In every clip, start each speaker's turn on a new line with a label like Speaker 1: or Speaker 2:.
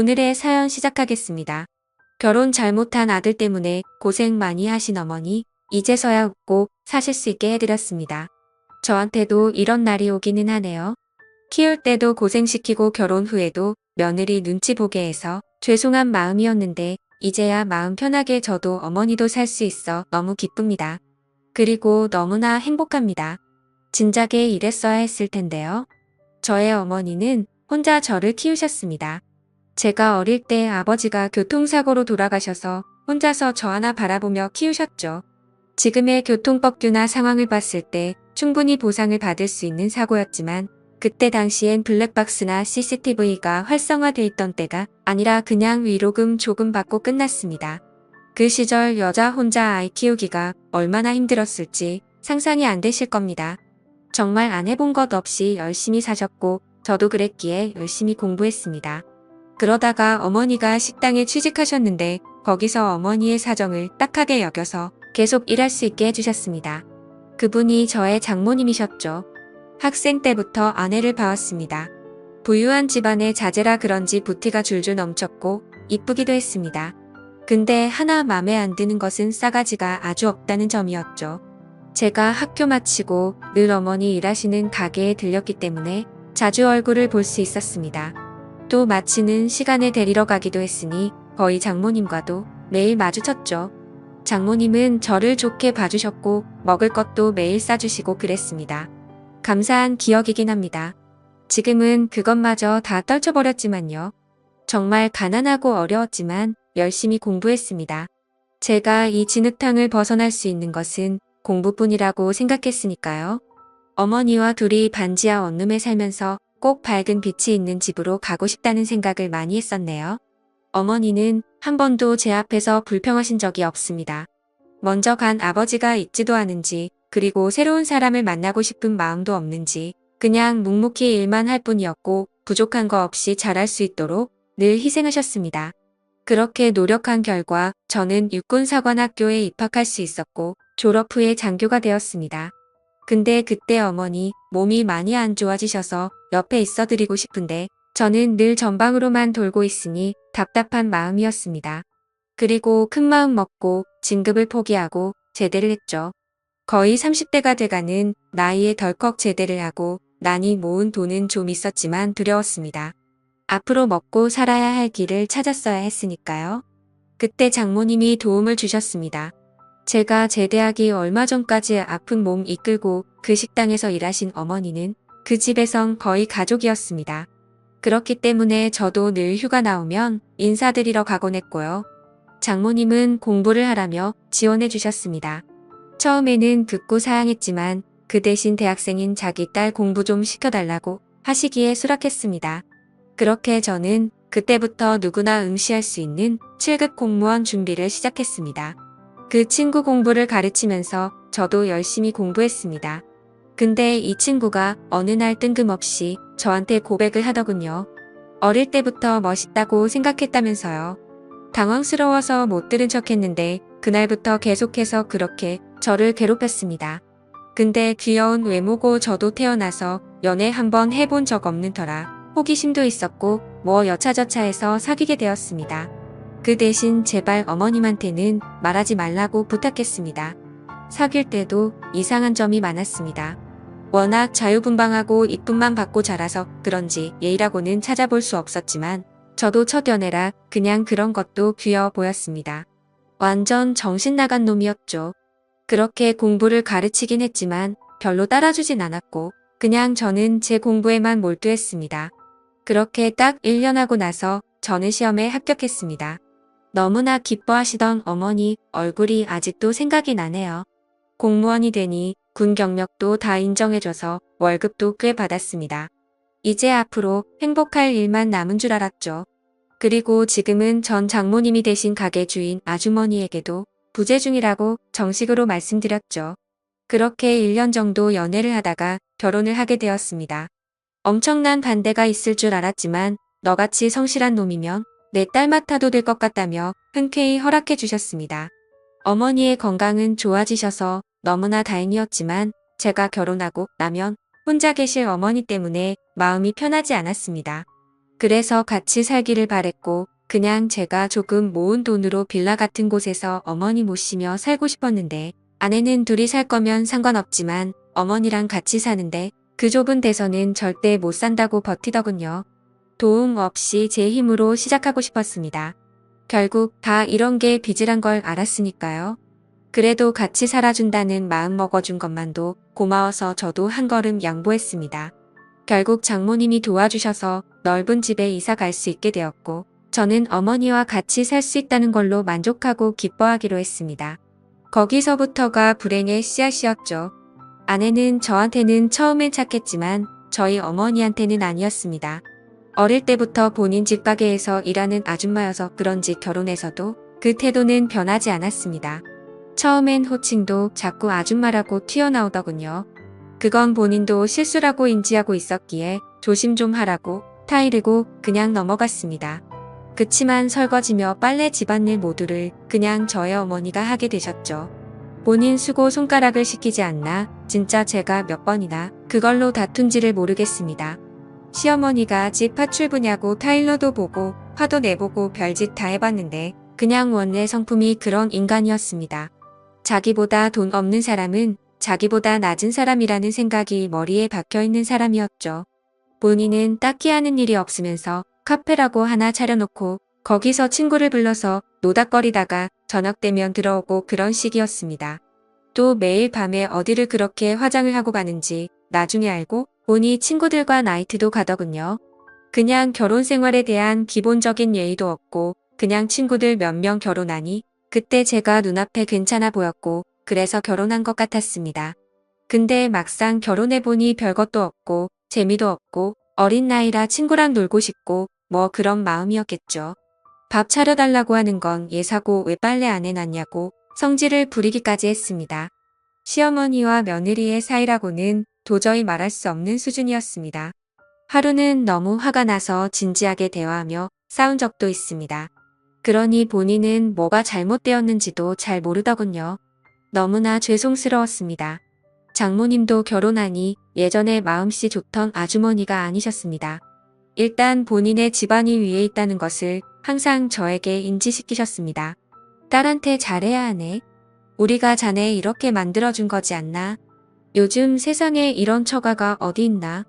Speaker 1: 오늘의 사연 시작하겠습니다. 결혼 잘못한 아들 때문에 고생 많이 하신 어머니, 이제서야 웃고 사실 수 있게 해드렸습니다. 저한테도 이런 날이 오기는 하네요. 키울 때도 고생시키고 결혼 후에도 며느리 눈치 보게 해서 죄송한 마음이었는데 이제야 마음 편하게 저도 어머니도 살 수 있어 너무 기쁩니다. 그리고 너무나 행복합니다. 진작에 이랬어야 했을 텐데요. 저의 어머니는 혼자 저를 키우셨습니다. 제가 어릴 때 아버지가 교통사고로 돌아가셔서 혼자서 저 하나 바라보며 키우셨죠. 지금의 교통법규나 상황을 봤을 때 충분히 보상을 받을 수 있는 사고였지만 그때 당시엔 블랙박스나 CCTV가 활성화돼 있던 때가 아니라 그냥 위로금 조금 받고 끝났습니다. 그 시절 여자 혼자 아이 키우기가 얼마나 힘들었을지 상상이 안 되실 겁니다. 정말 안 해본 것 없이 열심히 사셨고 저도 그랬기에 열심히 공부했습니다. 그러다가 어머니가 식당에 취직하셨는데 거기서 어머니의 사정을 딱하게 여겨서 계속 일할 수 있게 해주셨습니다. 그분이 저의 장모님이셨죠. 학생 때부터 아내를 봐왔습니다. 부유한 집안의 자제라 그런지 부티가 줄줄 넘쳤고 이쁘기도 했습니다. 근데 하나 맘에 안 드는 것은 싸가지가 아주 없다는 점이었죠. 제가 학교 마치고 늘 어머니 일하시는 가게에 들렸기 때문에 자주 얼굴을 볼 수 있었습니다. 또 마치는 시간에 데리러 가기도 했으니 거의 장모님과도 매일 마주쳤죠. 장모님은 저를 좋게 봐주셨고 먹을 것도 매일 싸주시고 그랬습니다. 감사한 기억이긴 합니다. 지금은 그것마저 다 떨쳐버렸지만요. 정말 가난하고 어려웠지만 열심히 공부했습니다. 제가 이 진흙탕을 벗어날 수 있는 것은 공부뿐이라고 생각했으니까요. 어머니와 둘이 반지하 원룸에 살면서 꼭 밝은 빛이 있는 집으로 가고 싶다는 생각을 많이 했었네요. 어머니는 한 번도 제 앞에서 불평하신 적이 없습니다. 먼저 간 아버지가 있지도 않은지 그리고 새로운 사람을 만나고 싶은 마음도 없는지 그냥 묵묵히 일만 할 뿐이었고 부족한 거 없이 잘할 수 있도록 늘 희생하셨습니다. 그렇게 노력한 결과 저는 육군사관학교에 입학할 수 있었고 졸업 후에 장교가 되었습니다. 근데 그때 어머니 몸이 많이 안 좋아지셔서 옆에 있어드리고 싶은데 저는 늘 전방으로만 돌고 있으니 답답한 마음이었습니다. 그리고 큰 마음 먹고 진급을 포기하고 제대를 했죠. 거의 30대가 돼가는 나이에 덜컥 제대를 하고 나니 모은 돈은 좀 있었지만 두려웠습니다. 앞으로 먹고 살아야 할 길을 찾았어야 했으니까요. 그때 장모님이 도움을 주셨습니다. 제가 제대하기 얼마 전까지 아픈 몸 이끌고 그 식당에서 일하신 어머니는 그 집에선 거의 가족이었습니다. 그렇기 때문에 저도 늘 휴가 나오면 인사드리러 가곤 했고요. 장모님은 공부를 하라며 지원해 주셨습니다. 처음에는 듣고 사양했지만 그 대신 대학생인 자기 딸 공부 좀 시켜달라고 하시기에 수락했습니다. 그렇게 저는 그때부터 누구나 응시할 수 있는 7급 공무원 준비를 시작했습니다. 그 친구 공부를 가르치면서 저도 열심히 공부했습니다. 근데 이 친구가 어느 날 뜬금없이 저한테 고백을 하더군요. 어릴 때부터 멋있다고 생각했다면서요. 당황스러워서 못 들은 척했는데 그날부터 계속해서 그렇게 저를 괴롭혔습니다. 근데 귀여운 외모고 저도 태어나서 연애 한번 해본 적 없는 터라 호기심도 있었고 뭐 여차저차해서 사귀게 되었습니다. 그 대신 제발 어머님한테는 말하지 말라고 부탁했습니다. 사귈 때도 이상한 점이 많았습니다. 워낙 자유분방하고 이쁨만 받고 자라서 그런지 예의라고는 찾아볼 수 없었지만 저도 첫 연애라 그냥 그런 것도 귀여워 보였습니다. 완전 정신 나간 놈이었죠. 그렇게 공부를 가르치긴 했지만 별로 따라주진 않았고 그냥 저는 제 공부에만 몰두했습니다. 그렇게 딱 1년 하고 나서 저는 시험에 합격했습니다. 너무나 기뻐하시던 어머니 얼굴이 아직도 생각이 나네요. 공무원이 되니 군 경력도 다 인정해줘서 월급도 꽤 받았습니다. 이제 앞으로 행복할 일만 남은 줄 알았죠. 그리고 지금은 전 장모님이 되신 가게 주인 아주머니에게도 부재 중이라고 정식으로 말씀드렸죠. 그렇게 1년 정도 연애를 하다가 결혼을 하게 되었습니다. 엄청난 반대가 있을 줄 알았지만 너같이 성실한 놈이면 내 딸 맡아도 될 것 같다며 흔쾌히 허락해 주셨습니다. 어머니의 건강은 좋아지셔서 너무나 다행이었지만 제가 결혼하고 나면 혼자 계실 어머니 때문에 마음이 편하지 않았습니다. 그래서 같이 살기를 바랬고 그냥 제가 조금 모은 돈으로 빌라 같은 곳에서 어머니 모시며 살고 싶었는데 아내는 둘이 살 거면 상관없지만 어머니랑 같이 사는데 그 좁은 데서는 절대 못 산다고 버티더군요. 도움 없이 제 힘으로 시작하고 싶었습니다. 결국 다 이런 게 빚이란 걸 알았으니까요. 그래도 같이 살아준다는 마음 먹어준 것만도 고마워서 저도 한 걸음 양보했습니다. 결국 장모님이 도와주셔서 넓은 집에 이사 갈 수 있게 되었고 저는 어머니와 같이 살 수 있다는 걸로 만족하고 기뻐하기로 했습니다. 거기서부터가 불행의 씨앗이었죠. 아내는 저한테는 처음엔 착했지만 저희 어머니한테는 아니었습니다. 어릴 때부터 본인 집가게에서 일하는 아줌마여서 그런지 결혼해서도 그 태도는 변하지 않았습니다. 처음엔 호칭도 자꾸 아줌마라고 튀어나오더군요. 그건 본인도 실수라고 인지하고 있었기에 조심 좀 하라고 타이르고 그냥 넘어갔습니다. 그치만 설거지며 빨래 집안일 모두를 그냥 저의 어머니가 하게 되셨죠. 본인 수고 손가락을 시키지 않나 진짜 제가 몇 번이나 그걸로 다툰지를 모르겠습니다. 시어머니가 집 파출부냐고 타일러도 보고 화도 내보고 별짓 다 해봤는데 그냥 원래 성품이 그런 인간이었습니다. 자기보다 돈 없는 사람은 자기보다 낮은 사람이라는 생각이 머리에 박혀있는 사람이었죠. 본인은 딱히 하는 일이 없으면서 카페라고 하나 차려놓고 거기서 친구를 불러서 노닥거리다가 저녁 되면 들어오고 그런 식이었습니다. 또 매일 밤에 어디를 그렇게 화장을 하고 가는지 나중에 알고 보니 친구들과 나이트도 가더군요. 그냥 결혼 생활에 대한 기본적인 예의도 없고 그냥 친구들 몇 명 결혼하니 그때 제가 눈앞에 괜찮아 보였고 그래서 결혼한 것 같았습니다. 근데 막상 결혼해보니 별것도 없고 재미도 없고 어린 나이라 친구랑 놀고 싶고 뭐 그런 마음이었겠죠. 밥 차려달라고 하는 건 예사고 왜 빨래 안 해놨냐고 성질을 부리기까지 했습니다. 시어머니와 며느리의 사이라고는 도저히 말할 수 없는 수준이었습니다. 하루는 너무 화가 나서 진지하게 대화하며 싸운 적도 있습니다. 그러니 본인은 뭐가 잘못되었는지도 잘 모르더군요. 너무나 죄송스러웠습니다. 장모님도 결혼하니 예전에 마음씨 좋던 아주머니가 아니셨습니다. 일단 본인의 집안이 위에 있다는 것을 항상 저에게 인지시키셨습니다. 딸한테 잘해야 하네. 우리가 자네 이렇게 만들어준 거지 않나? 요즘 세상에 이런 처가가 어디 있나?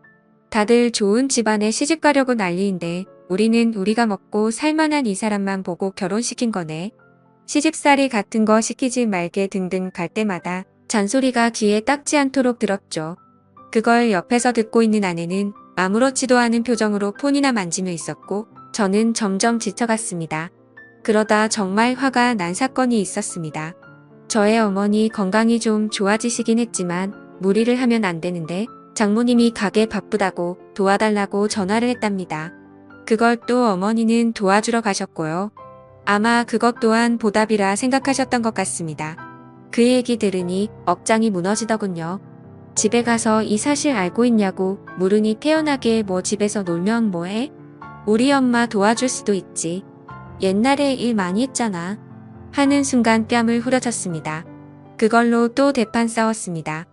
Speaker 1: 다들 좋은 집안에 시집가려고 난리인데 우리는 우리가 먹고 살만한 이 사람만 보고 결혼시킨 거네. 시집살이 같은 거 시키지 말게 등등 갈 때마다 잔소리가 귀에 딱지 않도록 들었죠. 그걸 옆에서 듣고 있는 아내는 아무렇지도 않은 표정으로 폰이나 만지며 있었고 저는 점점 지쳐갔습니다. 그러다 정말 화가 난 사건이 있었습니다. 저의 어머니 건강이 좀 좋아지시긴 했지만 무리를 하면 안 되는데 장모님이 가게 바쁘다고 도와달라고 전화를 했답니다. 그걸 또 어머니는 도와주러 가셨고요. 아마 그것 또한 보답이라 생각하셨던 것 같습니다. 그 얘기 들으니 억장이 무너지더군요. 집에 가서 이 사실 알고 있냐고 물으니 태연하게 뭐 집에서 놀면 뭐해? 우리 엄마 도와줄 수도 있지. 옛날에 일 많이 했잖아. 하는 순간 뺨을 후려쳤습니다. 그걸로 또 대판 싸웠습니다.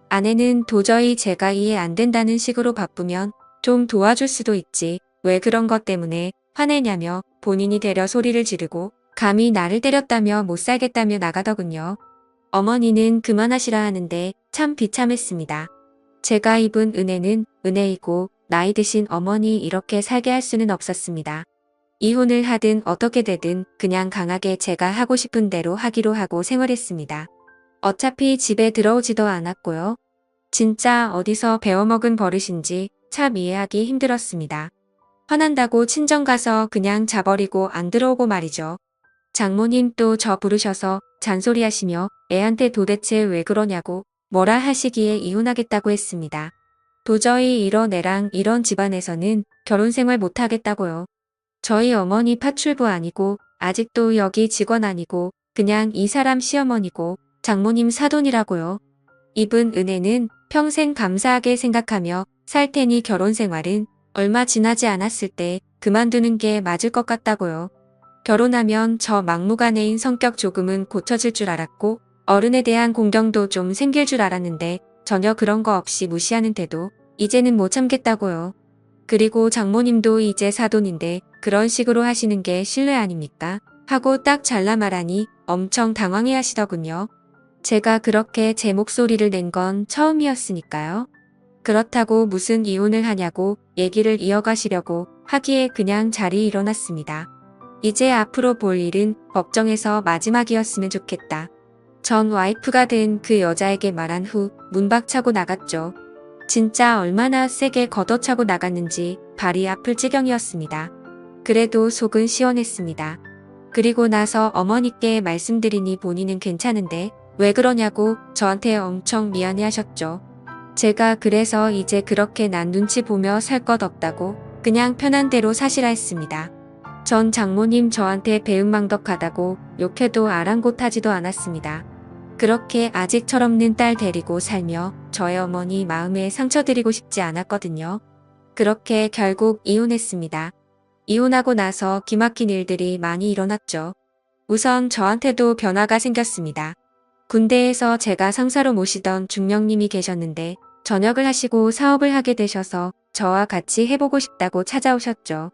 Speaker 1: 아내는 도저히 제가 이해 안 된다는 식으로 바쁘면 좀 도와줄 수도 있지. 왜 그런 것 때문에 화내냐며 본인이 되려 소리를 지르고 감히 나를 때렸다며 못 살겠다며 나가더군요. 어머니는 그만하시라 하는데 참 비참했습니다. 제가 입은 은혜는 은혜이고 나이 드신 어머니 이렇게 살게 할 수는 없었습니다. 이혼을 하든 어떻게 되든 그냥 강하게 제가 하고 싶은 대로 하기로 하고 생활했습니다. 어차피 집에 들어오지도 않았고요. 진짜 어디서 배워먹은 버릇인지 참 이해하기 힘들었습니다. 화난다고 친정 가서 그냥 자버리고 안 들어오고 말이죠. 장모님 또 저 부르셔서 잔소리하시며 애한테 도대체 왜 그러냐고 뭐라 하시기에 이혼하겠다고 했습니다. 도저히 이런 애랑 이런 집안에서는 결혼 생활 못하겠다고요. 저희 어머니 파출부 아니고 아직도 여기 직원 아니고 그냥 이 사람 시어머니고 장모님 사돈이라고요. 입은 은혜는 평생 감사하게 생각하며 살 테니 결혼 생활은 얼마 지나지 않았을 때 그만두는 게 맞을 것 같다고요. 결혼하면 저 막무가내인 성격 조금은 고쳐질 줄 알았고 어른에 대한 공경도 좀 생길 줄 알았는데 전혀 그런 거 없이 무시하는 태도 이제는 못 참겠다고요. 그리고 장모님도 이제 사돈인데 그런 식으로 하시는 게 실례 아닙니까? 하고 딱 잘라 말하니 엄청 당황해 하시더군요. 제가 그렇게 제 목소리를 낸 건 처음이었으니까요. 그렇다고 무슨 이혼을 하냐고 얘기를 이어가시려고 하기에 그냥 자리에 일어났습니다. 이제 앞으로 볼 일은 법정에서 마지막이었으면 좋겠다. 전 와이프가 된 그 여자에게 말한 후 문박차고 나갔죠. 진짜 얼마나 세게 걷어차고 나갔는지 발이 아플 지경이었습니다. 그래도 속은 시원했습니다. 그리고 나서 어머니께 말씀드리니 본인은 괜찮은데 왜 그러냐고 저한테 엄청 미안해 하셨죠. 제가 그래서 이제 그렇게 난 눈치 보며 살 것 없다고 그냥 편한 대로 사시라 했습니다. 전 장모님 저한테 배은망덕하다고 욕해도 아랑곳하지도 않았습니다. 그렇게 아직 철없는 딸 데리고 살며 저의 어머니 마음에 상처 드리고 싶지 않았거든요. 그렇게 결국 이혼했습니다. 이혼하고 나서 기막힌 일들이 많이 일어났죠. 우선 저한테도 변화가 생겼습니다. 군대에서 제가 상사로 모시던 중령님이 계셨는데 전역을 하시고 사업을 하게 되셔서 저와 같이 해보고 싶다고 찾아오셨죠.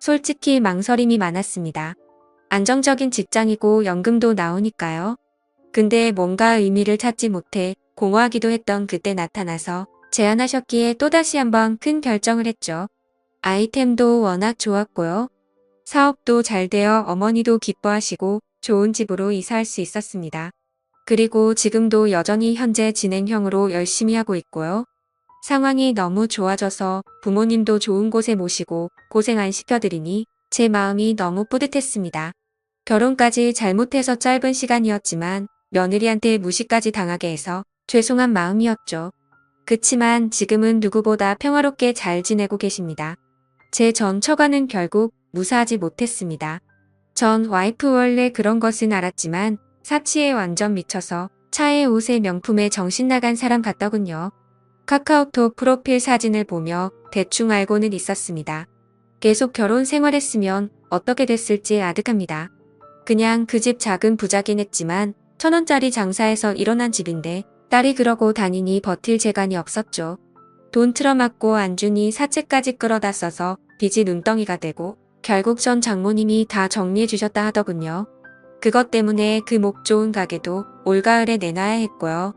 Speaker 1: 솔직히 망설임이 많았습니다. 안정적인 직장이고 연금도 나오니까요. 근데 뭔가 의미를 찾지 못해 공허하기도 했던 그때 나타나서 제안하셨기에 또다시 한번 큰 결정을 했죠. 아이템도 워낙 좋았고요. 사업도 잘 되어 어머니도 기뻐하시고 좋은 집으로 이사할 수 있었습니다. 그리고 지금도 여전히 현재 진행형으로 열심히 하고 있고요. 상황이 너무 좋아져서 부모님도 좋은 곳에 모시고 고생 안 시켜드리니 제 마음이 너무 뿌듯했습니다. 결혼까지 잘못해서 짧은 시간이었지만 며느리한테 무시까지 당하게 해서 죄송한 마음이었죠. 그치만 지금은 누구보다 평화롭게 잘 지내고 계십니다. 제 전 처가는 결국 무사하지 못했습니다. 전 와이프 원래 그런 것은 알았지만 사치에 완전 미쳐서 차에 옷에 명품에 정신 나간 사람 같더군요. 카카오톡 프로필 사진을 보며 대충 알고는 있었습니다. 계속 결혼 생활했으면 어떻게 됐을지 아득합니다. 그냥 그 집 작은 부자긴 했지만 1,000원짜리 장사에서 일어난 집인데 딸이 그러고 다니니 버틸 재간이 없었죠. 돈 틀어막고 안 주니 사채까지 끌어다 써서 빚이 눈덩이가 되고 결국 전 장모님이 다 정리해 주셨다 하더군요. 그것 때문에 그 목 좋은 가게도 올가을에 내놔야 했고요.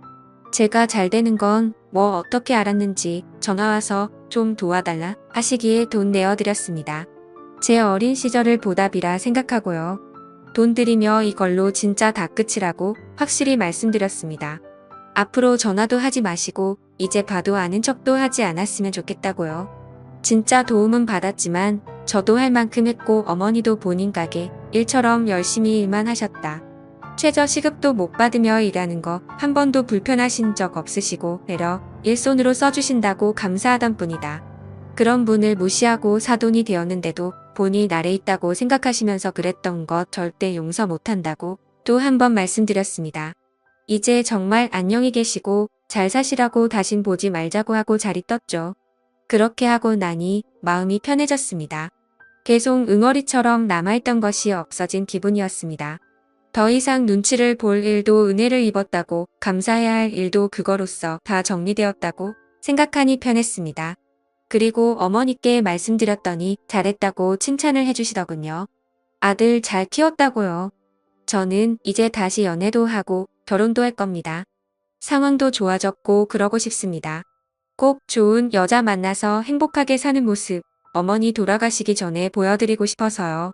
Speaker 1: 제가 잘 되는 건 뭐 어떻게 알았는지 전화와서 좀 도와달라 하시기에 돈 내어드렸습니다. 제 어린 시절을 보답이라 생각하고요. 돈 들이며 이걸로 진짜 다 끝이라고 확실히 말씀드렸습니다. 앞으로 전화도 하지 마시고 이제 봐도 아는 척도 하지 않았으면 좋겠다고요. 진짜 도움은 받았지만 저도 할 만큼 했고 어머니도 본인 가게 일처럼 열심히 일만 하셨다. 최저 시급도 못 받으며 일하는 거 한 번도 불편하신 적 없으시고 배려 일손으로 써주신다고 감사하던 분이다. 그런 분을 무시하고 사돈이 되었는데도 본이 날에 있다고 생각하시면서 그랬던 것 절대 용서 못한다고 또 한 번 말씀드렸습니다. 이제 정말 안녕히 계시고 잘 사시라고 다신 보지 말자고 하고 자리 떴죠. 그렇게 하고 나니 마음이 편해졌습니다. 계속 응어리처럼 남아있던 것이 없어진 기분이었습니다. 더 이상 눈치를 볼 일도 은혜를 입었다고 감사해야 할 일도 그거로써 다 정리되었다고 생각하니 편했습니다. 그리고 어머니께 말씀드렸더니 잘했다고 칭찬을 해주시더군요. 아들 잘 키웠다고요. 저는 이제 다시 연애도 하고 결혼도 할 겁니다. 상황도 좋아졌고 그러고 싶습니다. 꼭 좋은 여자 만나서 행복하게 사는 모습 어머니 돌아가시기 전에 보여드리고 싶어서요.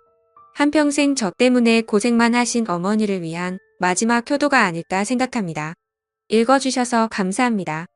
Speaker 1: 한평생 저 때문에 고생만 하신 어머니를 위한 마지막 효도가 아닐까 생각합니다. 읽어주셔서 감사합니다.